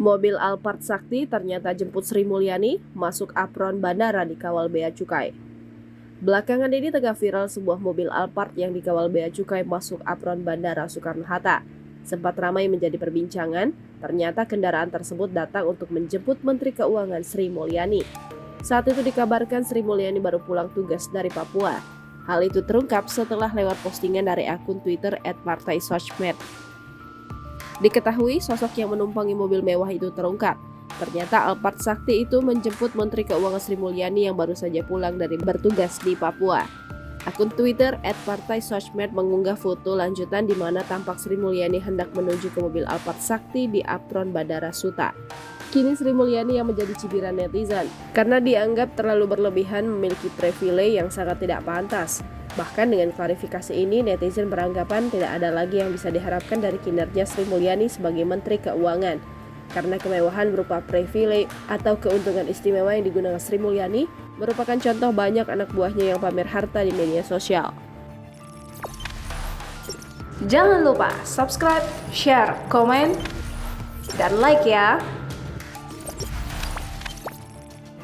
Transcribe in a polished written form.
Mobil Alphard Sakti ternyata jemput Sri Mulyani masuk apron bandara dikawal Bea Cukai. Belakangan ini tengah viral sebuah mobil Alphard yang dikawal Bea Cukai masuk apron bandara Soekarno-Hatta. Sempat ramai menjadi perbincangan, ternyata kendaraan tersebut datang untuk menjemput Menteri Keuangan Sri Mulyani. Saat itu dikabarkan Sri Mulyani baru pulang tugas dari Papua. Hal itu terungkap setelah lewat postingan dari akun Twitter @partaisosmed. Diketahui sosok yang menumpangi mobil mewah itu terungkap. Ternyata Alphard Sakti itu menjemput Menteri Keuangan Sri Mulyani yang baru saja pulang dari bertugas di Papua. Akun Twitter @partaisosmed mengunggah foto lanjutan di mana tampak Sri Mulyani hendak menuju ke mobil Alphard Sakti di apron Bandara Suta. Kini Sri Mulyani yang menjadi cibiran netizen karena dianggap terlalu berlebihan memiliki privilege yang sangat tidak pantas. Bahkan dengan klarifikasi ini, netizen beranggapan tidak ada lagi yang bisa diharapkan dari kinerja Sri Mulyani sebagai Menteri Keuangan. Karena kemewahan berupa privilege atau keuntungan istimewa yang digunakan Sri Mulyani merupakan contoh banyak anak buahnya yang pamer harta di media sosial. Jangan lupa subscribe, share, komen, dan like ya!